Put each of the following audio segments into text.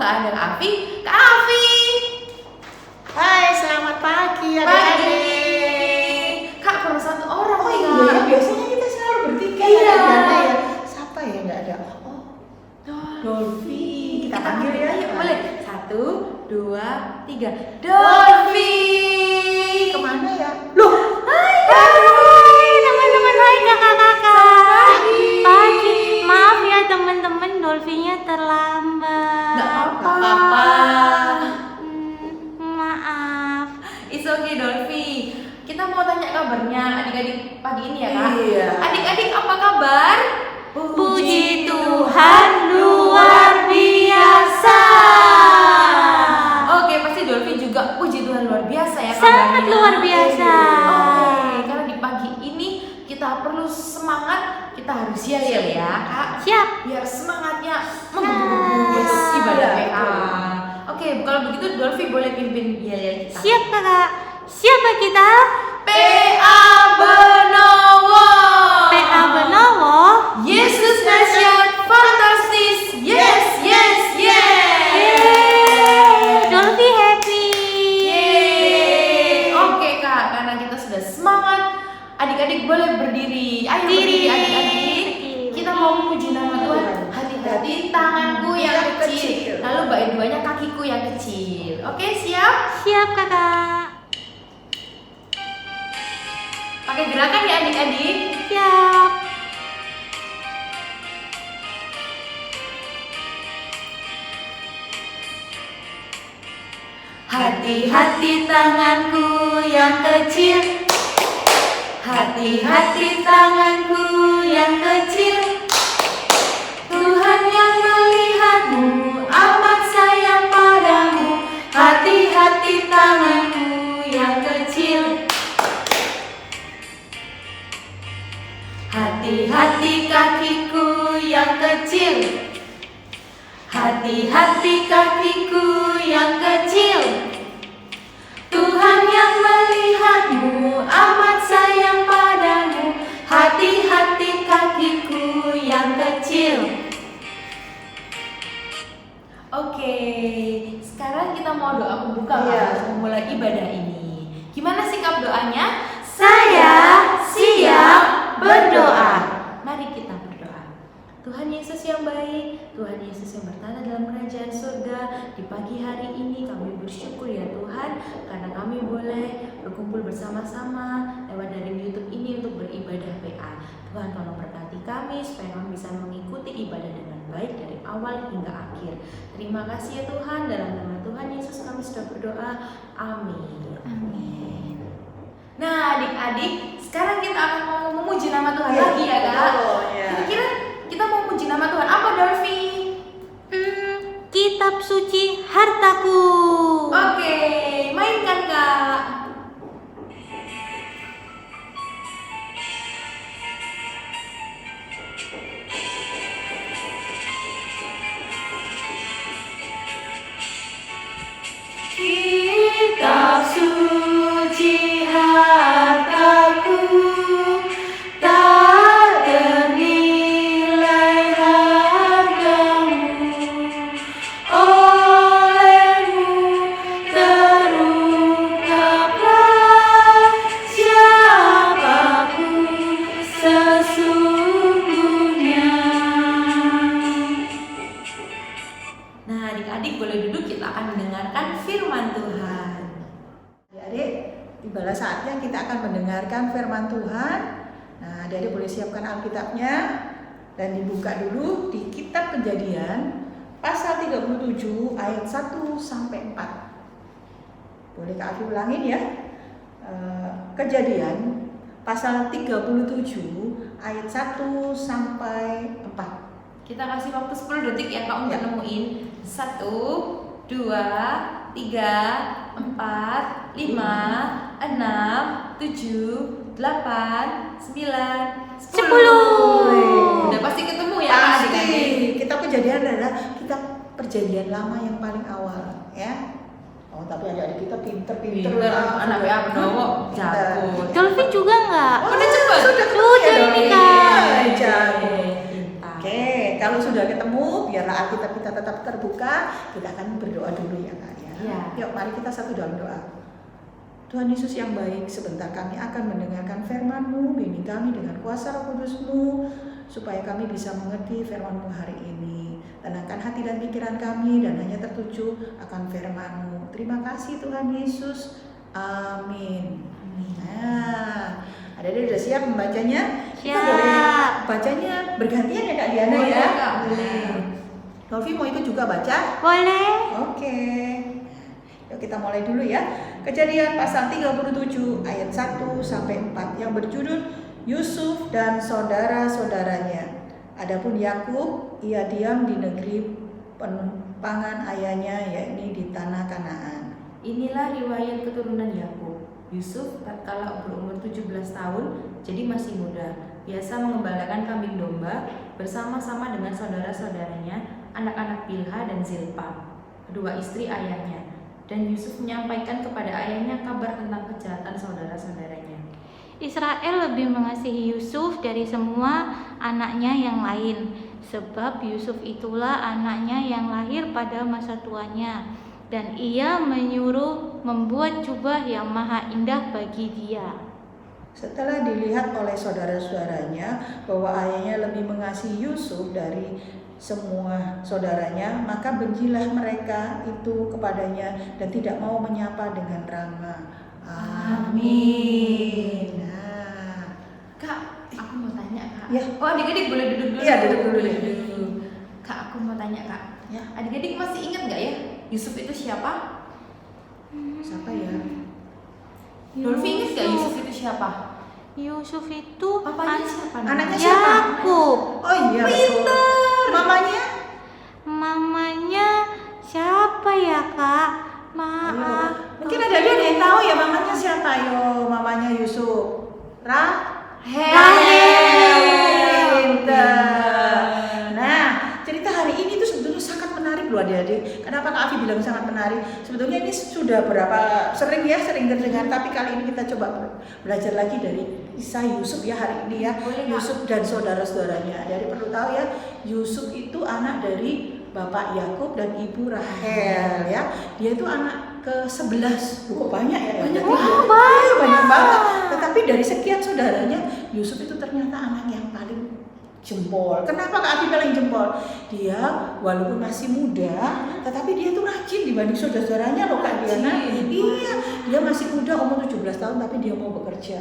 ada Kak Afi. Kak Afi. Hai, selamat pagi adik-adik. Kak, perlu satu orang nih, Kak. Iya, biasanya kita selalu bertiga Iya. ya. Siapa ya nggak ada? Oh, Dolphy. Kita panggil ya. Ayo, boleh. 1, 2, 3. Dolphy. Kemana ya? Loh, Hai teman-teman, hai kakak-kakak. Pagi. Maaf ya teman-teman, Dolphy-nya terlambat. Nggak apa-apa. Maaf. It's okay, Dolphy. Kita mau tanya kabarnya adik-adik pagi ini ya, Kak? Iya. Adik-adik apa kabar? Puji Tuhan luar biasa. Oke, pasti Dolphy juga puji Tuhan luar biasa ya Sangat kabarnya. luar biasa. Oke, karena di pagi ini kita perlu semangat, kita harus siap ya, Kak. Siap. Biar semangatnya menggebu-gebu untuk ibadah PA. Oke, kalau begitu Dolphy boleh pimpin yel-yel kita. Siap kakak. Siapa kita? PA Benowo. PA Benowo. Yesus dahsyat, fantastis. Yes, yes, yes. Yeay, Dolphy happy. Yeay. Oke, Kak, karena kita sudah semangat, adik-adik boleh berdiri. Ayo berdiri adik-adik. Kita mau memuji nama Tuhan. Hati-hati tanganku yang kecil. Lalu bait duanya kakiku yang kecil. Oke, siap? Siap kakak. Pakai gerakan ya adik-adik. Siap. Hati-hati tanganku yang kecil. Hati-hati tanganku yang kecil. Tuhan yang melihatmu, amat sayang padamu. Hati-hati tanganku yang kecil. Hati-hati kakiku yang kecil. Hati-hati kakiku yang kecil. Tuhan yang melihatmu, amat sayang padamu. Hati-hati kakiku yang kecil. Oke, sekarang kita mau doa pembuka Iya. memulai ibadah ini. Gimana sikap doanya? Saya siap berdoa. Mari kita berdoa. Tuhan Yesus yang baik, Tuhan Yesus yang bertata dalam kerajaan surga, di pagi hari ini kami bersyukur ya Tuhan, karena kami boleh berkumpul bersama-sama lewat dari YouTube ini untuk beribadah PA. Tuhan tolong berkati kami supaya kami bisa mengikuti ibadah dengan baik dari awal hingga akhir. Terima kasih ya Tuhan, dalam nama Tuhan Yesus kami sudah berdoa. Amin. Amin. Nah adik-adik, sekarang kita akan mau memuji nama Tuhan Iya, lagi ya Kak. betul, ya. Kira-kira kita mau memuji nama Tuhan apa, Dolphy? Kitab suci hartaku. Oke, mainkan Kak. Kitab suci hartaku, tak ternilai hargamu, olehmu terungkaplah siapaku sesungguhnya. Nah adik-adik boleh duduk, kita akan mendengarkan firman Tuhan. adik-adik, tibalah saatnya kita akan mendengarkan firman Tuhan. Nah, adik-adik boleh siapkan Alkitabnya dan dibuka dulu di Kitab Kejadian pasal 37 ayat 1 sampai 4. Boleh Kak Afi ulangin ya? Kejadian pasal 37 ayat 1 sampai 4. Kita kasih waktu 10 detik ya Kak untuk nemuin. 1, 2, 3, 4, 5, 6, 7, 8, 9, 10. Udah pasti ketemu ya Kak Pasti. adik-adik. Kitab Kejadian adalah kitab perjanjian lama yang paling awal, ya. Oh, tapi adik-adik kita pinter-pinter. Pinter, anak PA Benowo jago. Dolphy juga nggak? Oh, Udah cepet? Sudah Sudah ya, ini, Dolphy. Kak. Jago. Pintar. Oke, kalau sudah ketemu, biarlah Alkitab kita tetap terbuka. Kita akan berdoa dulu ya Kak ya. Iya. Yuk, mari kita satu dalam doa. Tuhan Yesus yang baik, sebentar kami akan mendengarkan firman-Mu, bimbing kami dengan kuasa Roh Kudus-Mu, supaya kami bisa mengerti firman-Mu hari ini. Tenangkan hati dan pikiran kami dan hanya tertuju akan firman-Mu. Terima kasih Tuhan Yesus. Amin. Nah, adik-adik sudah siap membacanya? Kita Siap. boleh bacanya bergantian ya Kak Diana Boleh, ya? Kak, boleh. Nolvi mau ikut juga baca? Boleh? Oke. Yuk kita mulai dulu ya. Kejadian pasal 37 ayat 1 sampai 4 yang berjudul Yusuf dan saudara-saudaranya. Adapun Yakub, ia diam di negeri penumpangan ayahnya, yakni di tanah Kanaan. Inilah riwayat keturunan Yakub. Yusuf tatkala berumur 17 tahun, jadi masih muda, biasa mengembalakan kambing domba bersama-sama dengan saudara-saudaranya, anak-anak Bilha dan Zilpa, kedua istri ayahnya. Dan Yusuf menyampaikan kepada ayahnya kabar tentang kejahatan saudara-saudaranya. Israel lebih mengasihi Yusuf dari semua anaknya yang lain, sebab Yusuf itulah anaknya yang lahir pada masa tuanya, dan ia menyuruh membuat jubah yang maha indah bagi dia. Setelah dilihat oleh saudara-saudaranya bahwa ayahnya lebih mengasihi Yusuf dari semua saudaranya, maka bencilah mereka itu kepadanya dan tidak mau menyapa dengan ramah. Amin. Nah, Kak, aku mau tanya Kak. Ya. Oh, adik-adik boleh duduk dulu. Iya, duduk dulu deh. Kak, aku mau tanya Kak. Ya. Adik-adik masih ingat nggak ya Yusuf itu siapa? Siapa ya? Nolvi ingat nggak Yusuf itu siapa? Yusuf itu Papanya siapa? Anaknya siapa? Yakub. Oh iya, betul. Mamanya? Mamanya siapa ya Kak? Maaf. Ayo. Mungkin ada yang tahu ya mamanya siapa? Yo, mamanya Yusuf. Pinter. Nah, cerita hari ini tuh sebetulnya sangat menarik loh adik-adik. Kenapa Kak Afi bilang sangat menarik? Sebetulnya ini sudah berapa sering terdengar, tapi kali ini kita coba belajar lagi dari kisah Yusuf ya hari ini ya. Boleh, Kak. Yusuf dan saudara-saudaranya. Jadi perlu tahu ya, Yusuf itu anak dari Bapak Yakub dan Ibu Rahel ya. Dia itu anak ke-11. Kok banyak ya? Banyak Banyak banget. Tetapi dari sekian saudaranya, Yusuf itu ternyata anak yang paling jempol. Kenapa Kak Abi paling jempol? Dia walaupun masih muda, tetapi dia tuh rajin dibanding saudara-saudaranya loh Kak Diana. Iya, dia masih muda umur 17 tahun tapi dia mau bekerja.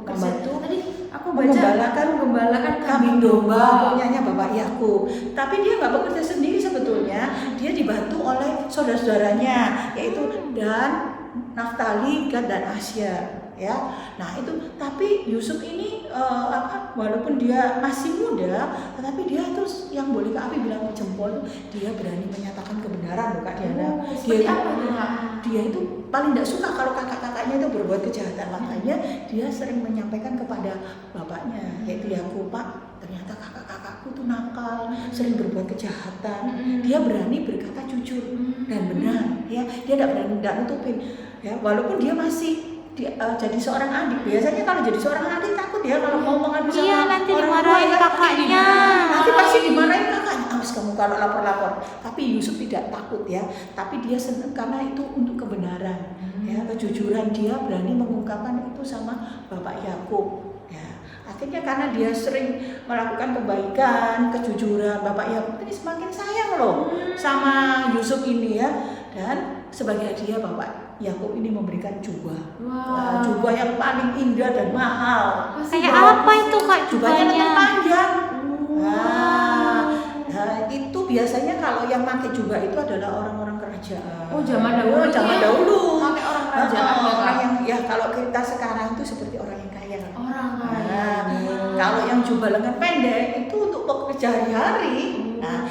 Membantu Tadi aku baca menggembalakan kambing domba punyanya Bapak Yakub. Tapi dia nggak bekerja sendiri sebetulnya, dia dibantu oleh saudara-saudaranya, yaitu Dan, Naftali, Gad dan Asya. Ya, nah itu. Tapi Yusuf ini walaupun dia masih muda, tetapi dia terus yang boleh Kak Abi bilang jempol, dia berani menyatakan kebenaran loh Kak Diana. Dia itu paling tidak suka kalau kakak-kakaknya itu berbuat kejahatan, makanya dia sering menyampaikan kepada bapaknya, yaitu Yakub, Pak, ternyata kakak-kakakku tuh nakal, sering berbuat kejahatan. Dia berani berkata jujur dan benar, ya. Dia tidak nutupin, ya. Walaupun dia masih jadi seorang adik. Biasanya kalau jadi seorang adik takut ya kalau mau mengadu sama Iya, nanti orang tua dimarahin ya. kakaknya. Nanti pasti dimarahin kakaknya. Awas kamu kalau lapor-lapor. Tapi Yusuf tidak takut ya. Tapi dia senang karena itu untuk kebenaran, ya, kejujuran. Dia berani mengungkapkan itu sama Bapak Yakub. Ya, akhirnya karena dia sering melakukan kebaikan, kejujuran, Bapak Yakub ini semakin sayang loh sama Yusuf ini ya. Dan sebagai hadiah Bapak Yakub ini memberikan jubah. Wow. Jubah yang paling indah dan mahal. Kayak apa itu Kak Jubahnya lengan jubahnya? panjang. Nah, itu biasanya kalau yang pakai jubah itu adalah orang-orang kerajaan. Oh, zaman dahulu. Zaman dahulu. Pakai orang kerajaan ya, orang Kak? yang ya kalau kita sekarang itu seperti orang yang kaya. Orang kaya. Nah, kalau yang jubah lengan pendek itu untuk pekerja hari-hari. Nah,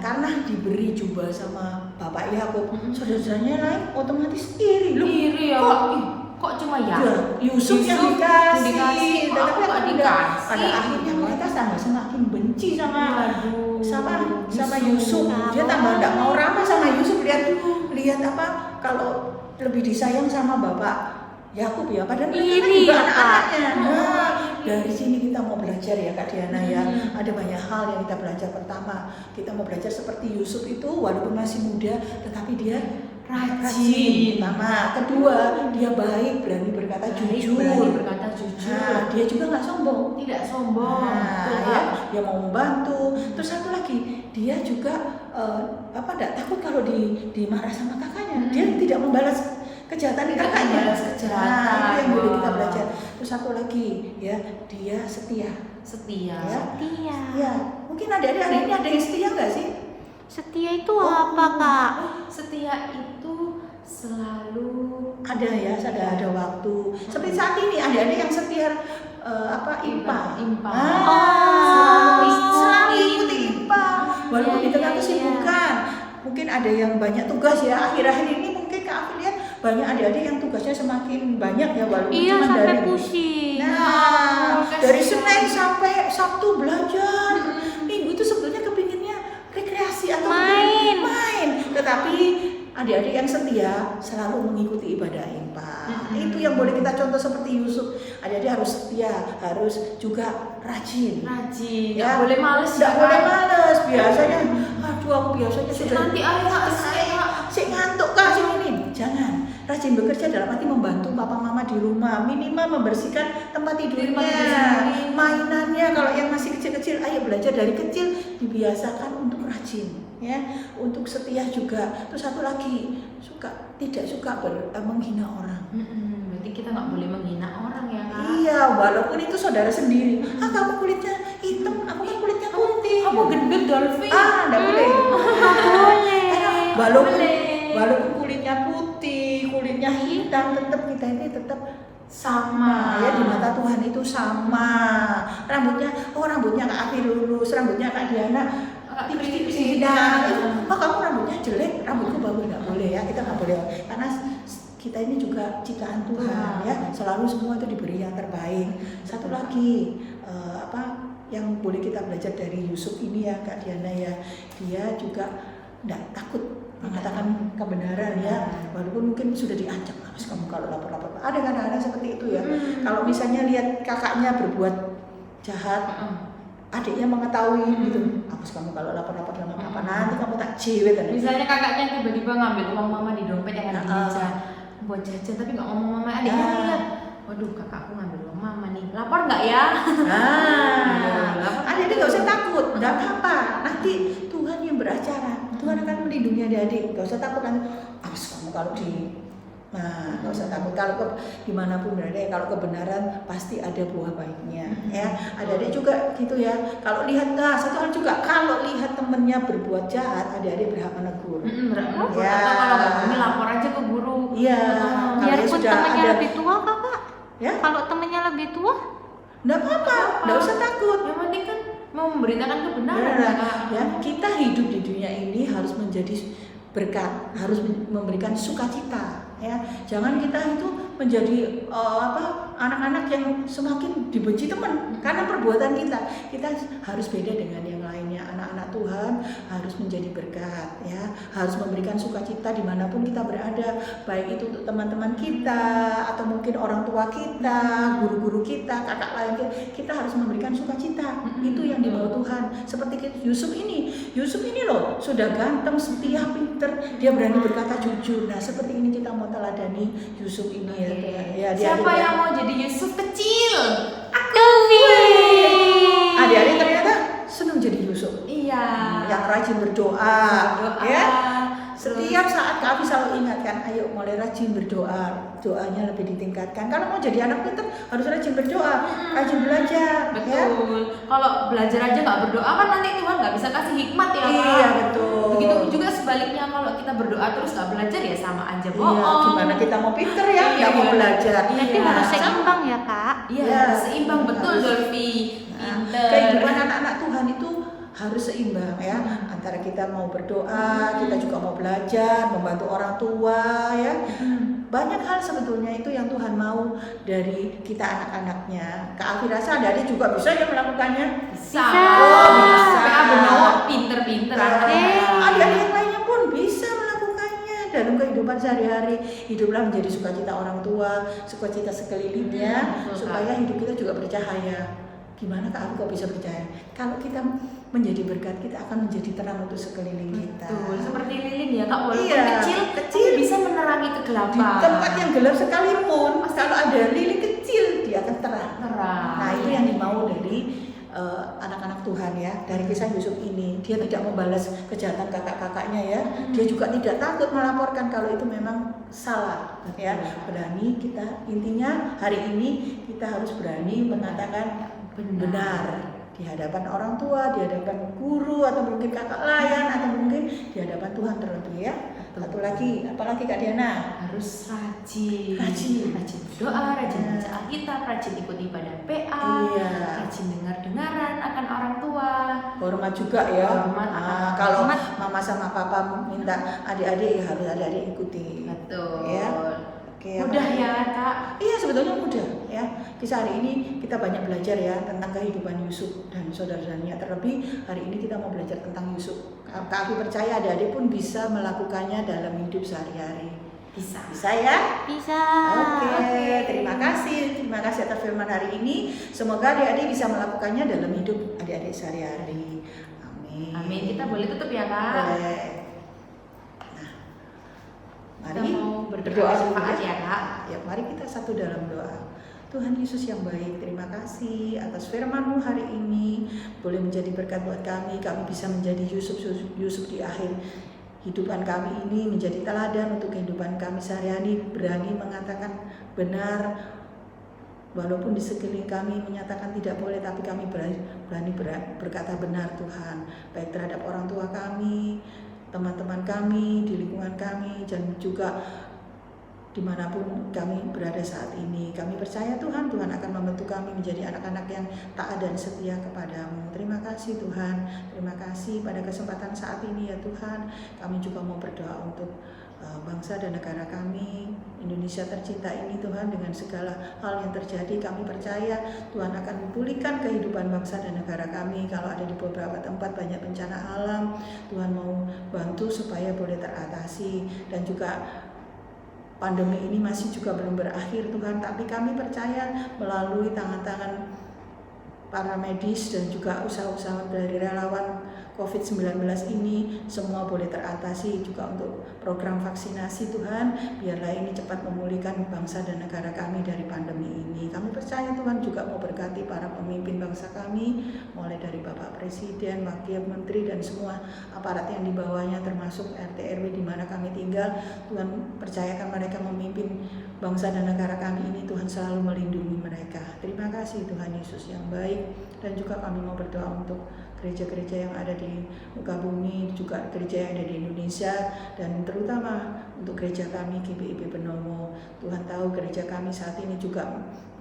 karena diberi jubah sama Bapak Yakub, saudara-saudaranya lain otomatis iri loh. Iri ya. Kok cuma ya? Yusuf yang dikasih, kok aku nggak dikasih? Pada akhirnya mereka semakin benci sama Yusuf. Dia tambah tidak mau ramah sama Yusuf. Lihat apa kalau lebih disayang sama Bapak Yakub ya, padahal mereka kan Iri juga ya, Kak. anak-anaknya. Nah, dari sini kita mau belajar ya Kak Diana ya. Ada banyak hal yang kita belajar. Pertama, kita mau belajar seperti Yusuf itu walaupun masih muda, tetapi dia rajin. Pertama, kedua, dia baik, berani berkata jujur. Berani berkata jujur. Nah, dia juga nggak sombong. Tidak sombong. Nah, ya, dia mau membantu. Terus satu lagi, dia juga nggak takut kalau dimarah sama kakaknya. Dia tidak membalas kejahatan kakaknya. Membalas kejahatan. Nah, itu yang boleh kita belajar. Terus satu lagi, ya, dia setia. Setia. Ya. Setia. Ya, mungkin adik-adik hari ini ada yang setia nggak sih? Setia itu apa, Kak? Setia itu selalu Ada ya, ada waktu. Seperti saat ini adik-adik yang setia IMPA. Oh, Selalu ikuti IMPA. Walaupun Iya, di tengah iya, kesibukan. Mungkin ada yang banyak tugas ya. Akhir-akhir ini mungkin Kak Afi lihat banyak adik-adik yang tugasnya semakin banyak ya walaupun Iya, cuma sampai dari pusing. Nah, kasihan. dari Senin sampai Sabtu belajar. Minggu itu sebetulnya kepinginnya rekreasi atau main. Tetapi adik-adik yang setia selalu mengikuti ibadah IMPA. Itu yang boleh kita contoh seperti Yusuf. Adik-adik harus setia, harus juga rajin. rajin. Ya, Nggak boleh males. Nggak boleh males. Biasanya, aduh aku biasanya sudah Nanti Sik ngantuk Kak sing ini. Jangan. Rajin bekerja dalam arti membantu papa mama di rumah, minimal membersihkan tempat tidurnya, mainannya. Kalau yang masih kecil-kecil, ayo belajar dari kecil, dibiasakan untuk rajin, ya, untuk setia juga. Terus satu lagi, tidak suka menghina orang. Berarti kita nggak boleh menghina orang ya, Kak. Iya, walaupun itu saudara sendiri. Kamu kulitnya hitam, aku kan kulitnya putih. Kamu gendut, Dolphy. Nggak boleh. Boleh. Walaupun kulitnya putih, kulitnya hitam, tetap kita ini tetap sama ya, di mata Tuhan itu sama. Rambutnya Kak Afi lurus, rambutnya Kak Diana tipis-tipis hitam. Kamu rambutnya jelek, rambutku bagus, nggak boleh ya, kita nggak boleh karena kita ini juga ciptaan Tuhan ya, selalu semua itu diberi yang terbaik. Satu lagi yang boleh kita belajar dari Yusuf ini ya Kak Diana ya, dia juga tidak takut mengatakan kebenaran ya, walaupun mungkin sudah diancam, harus kamu kalau lapor-lapor. Ada kadang-kadang seperti itu ya. Kalau misalnya lihat kakaknya berbuat jahat, adiknya mengetahui gitu, harus kamu kalau lapor-lapor sama apa nanti kamu tak cewek kan. Misalnya kakaknya tiba-tiba ngambil uang mama di dompet yang ada di meja buat jajan, tapi nggak ngomong mama, adiknya lihat, waduh kakakku ngambil uang mama nih, lapor nggak ya? Adik-adik nggak usah takut, nggak apa-apa. Nanti Tuhan yang beracara, Tuhan akan melindungi adik-adik. Nggak usah takut nanti. Awas kamu kalau nggak usah takut. Kalau dimanapun berada, kalau kebenaran pasti ada buah baiknya. Ya, adik-adik juga gitu ya. Kalau lihat satu hal juga, kalau lihat temennya berbuat jahat, adik-adik berhak menegur. Ya. Atau kalau nggak berani lapor aja ke guru. Iya. Biarpun temennya lebih tua, Kakak. Ya? Kalau temennya lebih tua? Nggak apa-apa, nggak usah takut. Yang penting kan mau memberitakan kebenaran ya, Kak. Ya, kita hidup di dunia ini harus menjadi berkat, harus memberikan sukacita. Ya, jangan kita itu menjadi anak-anak yang semakin dibenci teman karena perbuatan kita. Kita harus beda dengan yang lainnya. Anak-anak Tuhan harus menjadi berkat, ya, harus memberikan sukacita dimanapun kita berada, baik itu untuk teman-teman kita atau mungkin orang tua kita, guru-guru kita, kakak lain kita harus memberikan sukacita. Itu yang dibawa Tuhan. Seperti Yusuf ini loh, sudah ganteng, setia, pinter, dia berani berkata jujur. Nah, seperti ini kita mau teladani Yusuf ini ya Tuhan. Ya, siapa yang mau jadi Yusuf kecil? Adik-adik ternyata senang jadi Yusuf. Iya. Yang rajin berdoa. Ya. Setiap saat Kak Afi selalu ingatkan, ayo mulai rajin berdoa, doanya lebih ditingkatkan. Kalau mau jadi anak pintar harus rajin berdoa, rajin belajar. Betul. Ya? Kalau belajar aja nggak berdoa kan nanti Tuhan nggak bisa kasih hikmat ya, Kak. Iya betul. Begitu juga sebaliknya, kalau kita berdoa terus nggak belajar ya sama aja bohong. Iya, gimana kita mau pintar ya, nggak mau belajar. Berarti Iya. harus seimbang ya, Kak. Iya, seimbang betul Dolphy. Pinter. Kehidupan anak-anak Tuhan itu harus seimbang ya, antara kita mau berdoa, kita juga mau belajar, membantu orang tua ya. Banyak hal sebetulnya itu yang Tuhan mau dari kita anak-anaknya. Kak Afi rasa adik-adik juga bisa ya melakukannya. Bisa. Bisa. PA Benowo pinter-pinter anaknya. Adik-adik yang lainnya pun bisa melakukannya. dalam kehidupan sehari-hari. Hiduplah menjadi sukacita orang tua, sukacita sekelilingnya, Betul, supaya hidup kita juga bercahaya. Gimana Kak, aku kok bisa percaya? Kalau kita menjadi berkat, kita akan menjadi terang untuk sekeliling kita. Betul, seperti lilin ya Kak, walaupun Iya, kecil kecil. bisa menerangi Di kegelapan. tempat yang gelap sekalipun, kalau ada lilin kecil, dia akan terang. Terang. Nah, itu yang dimau dari anak-anak Tuhan ya. Dari kisah Yusuf ini, dia tidak membalas kejahatan kakak-kakaknya ya. Dia juga tidak takut melaporkan kalau itu memang salah ya. Berani kita, intinya hari ini kita harus berani mengatakan benar di hadapan orang tua, di hadapan guru, atau mungkin kakak layan, atau mungkin di hadapan Tuhan terlebih ya. Satu lagi, apalagi Kak Diana? Harus rajin berdoa, rajin baca Alkitab, rajin ikut ibadah PA, Iya. rajin dengar-dengaran akan orang tua. Hormat juga ya. Hormat. Kalau Hormat. mama sama papa minta adik-adik, ya harus adik-adik ikuti. Betul. Ya. Oke, Mudah apalagi? ya Kak. Iya, sebetulnya mudah ya. Kisah hari ini kita banyak belajar ya tentang kehidupan Yusuf dan saudara-saudaranya. Terlebih hari ini kita mau belajar tentang Yusuf. Kak Afi percaya adik-adik pun bisa melakukannya dalam hidup sehari-hari. Bisa. Bisa ya? Bisa. Oke, terima kasih atas firman hari ini. Semoga adik-adik bisa melakukannya dalam hidup adik-adik sehari-hari. Amin. Amin. Kita boleh tutup ya Kak. Boleh. Nah, mari Kita mau berdoa berdoa dulu syafaat ya Kak. Ya, mari kita satu dalam doa. Tuhan Yesus yang baik, terima kasih atas firman-Mu hari ini. Boleh menjadi berkat buat kami bisa menjadi Yusuf di akhir hidupan kami ini, menjadi teladan untuk kehidupan kami sehari-hari, berani mengatakan benar, walaupun di sekeliling kami menyatakan tidak boleh, tapi kami berani berkata benar Tuhan, baik terhadap orang tua kami, teman-teman kami, di lingkungan kami, dan juga dimanapun kami berada saat ini. Kami percaya Tuhan akan membentuk kami menjadi anak-anak yang taat dan setia kepadamu. Terima kasih Tuhan, terima kasih pada kesempatan saat ini ya Tuhan. Kami juga mau berdoa untuk bangsa dan negara kami, Indonesia tercinta ini Tuhan. Dengan segala hal yang terjadi, kami percaya Tuhan akan memulihkan kehidupan bangsa dan negara kami. Kalau ada di beberapa tempat banyak bencana alam, Tuhan mau bantu supaya boleh teratasi. Dan juga pandemi ini masih juga belum berakhir Tuhan, tapi kami percaya melalui tangan-tangan para medis dan juga usaha-usaha dari relawan COVID-19 ini semua boleh teratasi. Juga untuk program vaksinasi Tuhan, biarlah ini cepat memulihkan bangsa dan negara kami dari pandemi ini. Kami percaya Tuhan juga mau berkati para pemimpin bangsa kami, mulai dari Bapak Presiden, Wakil Menteri, dan semua aparat yang di bawahnya, termasuk RT RW di mana kami tinggal. Tuhan percayakan mereka memimpin bangsa dan negara kami ini. Tuhan selalu melindungi mereka. Terima kasih Tuhan Yesus yang baik. Dan juga kami mau berdoa untuk gereja-gereja yang ada di muka bumi, juga gereja yang ada di Indonesia, dan terutama untuk gereja kami GBIB Benowo. Tuhan tahu gereja kami saat ini juga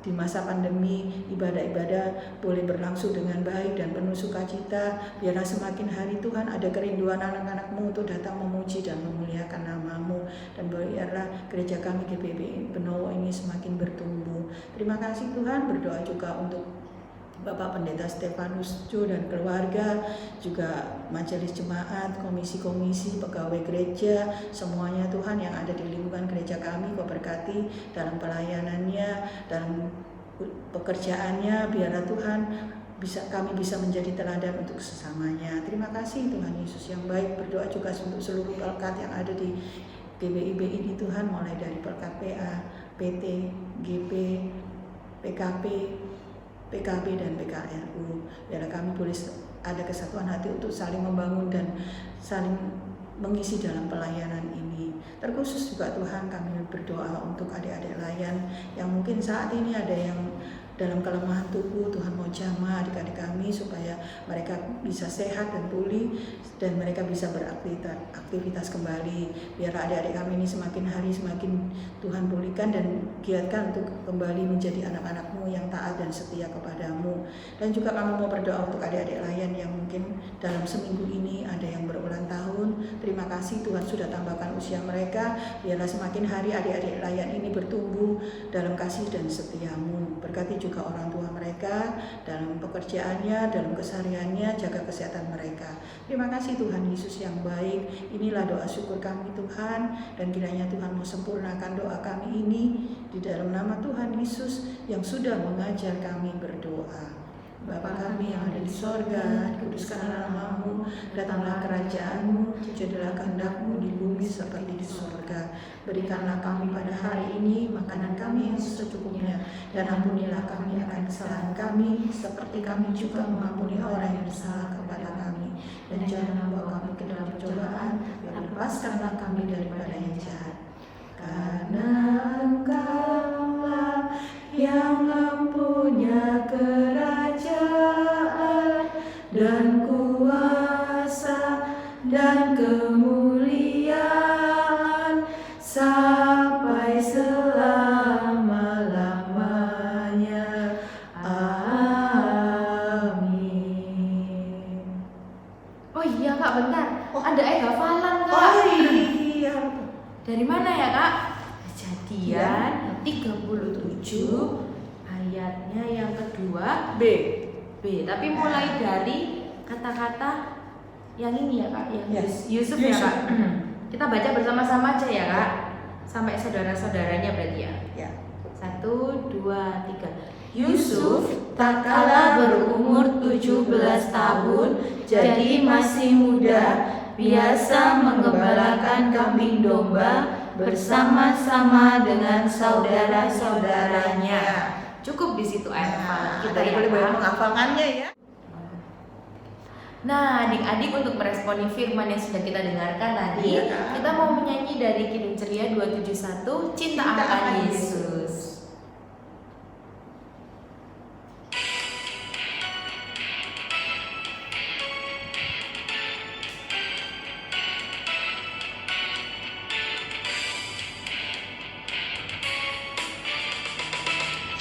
di masa pandemi, ibadah-ibadah boleh berlangsung dengan baik dan penuh sukacita. Biarlah semakin hari Tuhan ada kerinduan anak-anak-Mu untuk datang memuji dan memuliakan nama-Mu. Dan biarlah gereja kami GBIB Benowo ini semakin bertumbuh. Terima kasih Tuhan. Berdoa juga untuk Bapak Pendeta Stefanus Jo dan keluarga, juga majelis jemaat, komisi-komisi, pegawai gereja, semuanya Tuhan yang ada di lingkungan gereja kami, Kau berkati dalam pelayanannya, dalam pekerjaannya. Biarlah Tuhan kami bisa menjadi teladan untuk sesamanya. Terima kasih Tuhan Yesus yang baik. Berdoa juga untuk seluruh pelkat yang ada di GBIB ini Tuhan, mulai dari pelkat PA, PT, GP, PKP, PKB dan PKRU. Biarlah kami boleh ada kesatuan hati untuk saling membangun dan saling mengisi dalam pelayanan ini. Terkhusus juga Tuhan, kami berdoa untuk adik-adik layan yang mungkin saat ini ada yang dalam kelemahan tubuh. Tuhan mau jamah adik-adik kami supaya mereka bisa sehat dan pulih dan mereka bisa beraktivitas kembali. Biar adik-adik kami ini semakin hari semakin Tuhan pulihkan dan giatkan untuk kembali menjadi anak-anak-Mu yang taat dan setia kepadamu. Dan juga kami mau berdoa untuk adik-adik layan yang mungkin dalam seminggu ini ada yang berulang tahun. Terima kasih Tuhan sudah tambahkan usia mereka. Biarlah semakin hari adik-adik layan ini bertumbuh dalam kasih dan setia-Mu. Berkati juga juga orang tua mereka dalam pekerjaannya, dalam kesehariannya, jaga kesehatan mereka. Terima kasih Tuhan Yesus yang baik. Inilah doa syukur kami Tuhan, dan kiranya Tuhan mau sempurnakan doa kami ini di dalam nama Tuhan Yesus yang sudah mengajar kami berdoa. Bapa kami yang ada di sorga, dikuduskanlah nama-Mu, datanglah kerajaan-Mu, jadilah kehendak-Mu di bumi seperti di sorga. Berikanlah kami pada hari ini makanan kami yang secukupnya, dan ampunilah kami akan kesalahan kami, seperti kami juga mengampuni orang yang bersalah kepada kami. Dan jangan membawa kami ke dalam pencobaan, dan lepaskanlah kami daripada yang jahat. Karena Engkaulah yang mempunyai kerajaan dan kuasa dan kemuliaan sampai selama-lamanya. Amin. Oh iya Kak, bentar. Ada ayat hafalan Kak. Oh iya. Dari mana ya Kak? Kejadian 37 ayatnya yang kedua B. Tapi mulai dari kata-kata yang ini ya Kak, yang Yes. Yusuf ya Yusuf. Kak. Kita baca bersama-sama aja ya Kak. Sampai saudara-saudaranya berarti ya. Ya. 1, 2, 3. Yusuf tak kalah berumur 17 tahun, jadi masih muda, biasa mengembalakan kambing domba bersama-sama dengan saudara-saudaranya. Cukup di situ ayat hafalan kita ya boleh Kak. menghafalkannya ya. Nah, adik-adik untuk meresponi firman yang sudah kita dengarkan tadi, Iya, Kak. kita mau menyanyi dari Kidung Ceria 271, Cinta akan Yesus.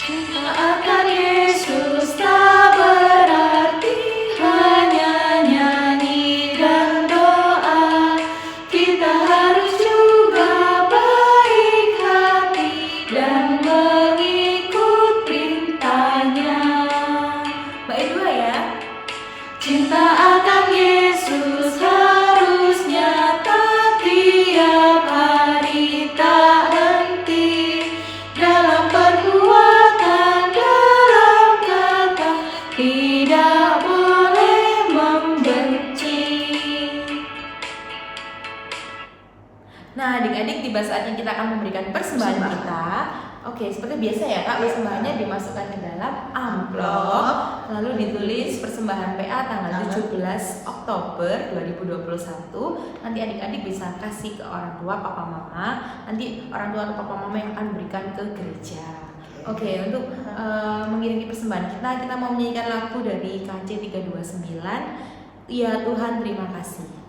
Cinta akan Yesus tak berarti hanya nyanyi dan doa. Kita harus juga baik hati dan mengikut perintahnya. Bait 2 ya. Cinta akan Yesus harus nyata tiap hari, tak henti dalam perbuatan, dalam kata, tidak boleh membenci. Nah, adik-adik tiba saatnya kita akan memberikan persembahan kita. Oke, seperti biasa ya Kak, persembahannya dimasukkan ke dalam amplop, lalu ditulis persembahan PA tanggal 17 Oktober 2021. Nanti adik-adik bisa kasih ke orang tua, papa mama. Nanti orang tua atau papa mama yang akan berikan ke gereja. Oke, untuk mengiringi persembahan kita mau menyanyikan lagu dari KC 329. Ya Tuhan, terima kasih.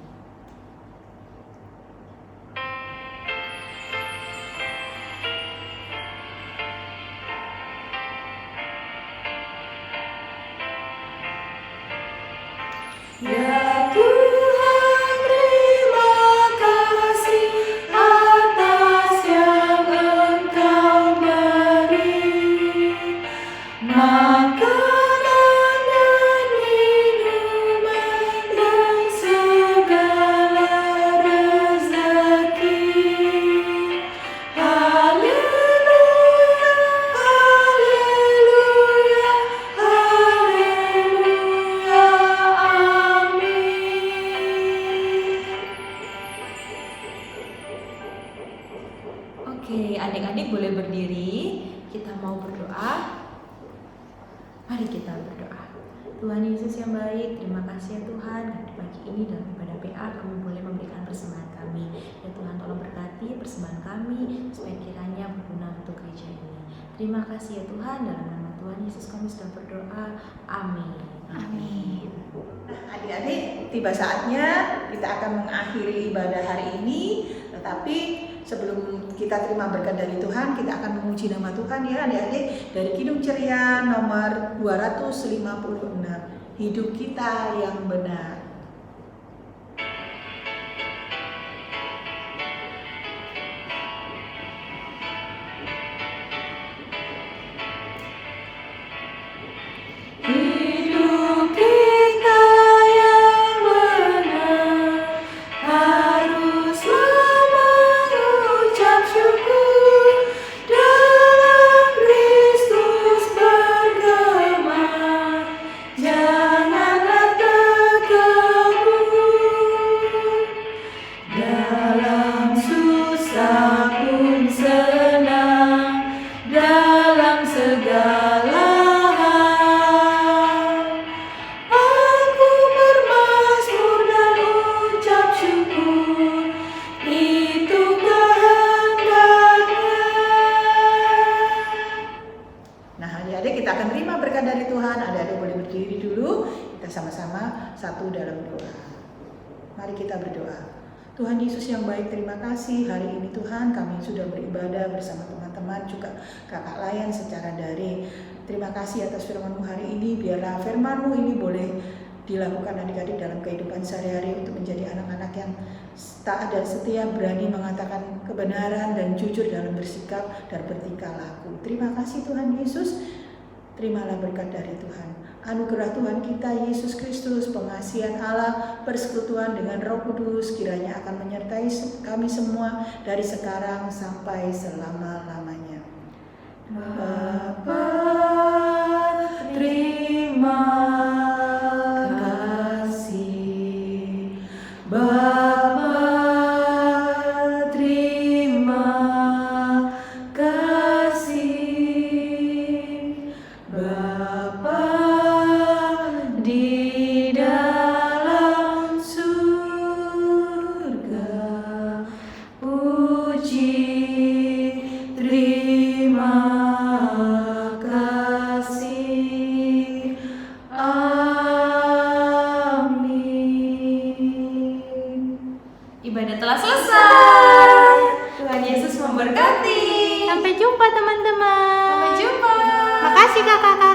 Ya Tuhan, terima kasih atas yang Engkau beri, makanan dan minuman dan segala rezeki. Haleluya, haleluya, haleluya, amin. Oke, adik-adik boleh berdiri. Kita mau berdoa. Mari kita berdoa. Tuhan Yesus yang baik, terima kasih ya Tuhan. Di pagi ini dalam ibadah PA kami boleh memberikan persembahan kami. Ya Tuhan, tolong berkati persembahan kami supaya kiranya berguna untuk gereja ini. Terima kasih ya Tuhan, dalam nama Tuhan Yesus kami sudah berdoa. Amin. Amin. Adik-adik, tiba saatnya kita akan mengakhiri ibadah hari ini. Tetapi sebelum kita terima berkat dari Tuhan, kita akan memuji nama Tuhan ya adik-adik. Dari Kidung Ceria nomor 256, hidup kita yang benar. dalam susah pun senang, dalam segala hal. Aku bermazmur dan ucap syukur, itu kehendaknya. Nah, adik-adik, kita akan terima berkat dari Tuhan. Adik-adik boleh berdiri dulu. Kita sama-sama satu dalam doa. Mari kita berdoa. Tuhan Yesus yang baik, terima kasih hari ini Tuhan kami sudah beribadah bersama teman-teman juga kakak layan secara daring. Terima kasih atas firman-Mu hari ini. Biarlah firman-Mu ini boleh dilakukan adik-adik dalam kehidupan sehari-hari untuk menjadi anak-anak yang taat dan setia, berani mengatakan kebenaran dan jujur dalam bersikap dan bertingkah laku. Terima kasih Tuhan Yesus. Terimalah berkat dari Tuhan. Anugerah Tuhan kita Yesus Kristus, pengasihan Allah, persekutuan dengan Roh Kudus kiranya akan menyertai kami semua dari sekarang sampai selama-lamanya. Bapa, terima kasih. Bapa, terima kasih. Bapa di dalam surga, puji, terima kasih. Amin. Ibadah telah selesai. Tuhan Yesus memberkati. Sampai jumpa teman-teman. Sampai jumpa. Makasih kakak-kakak.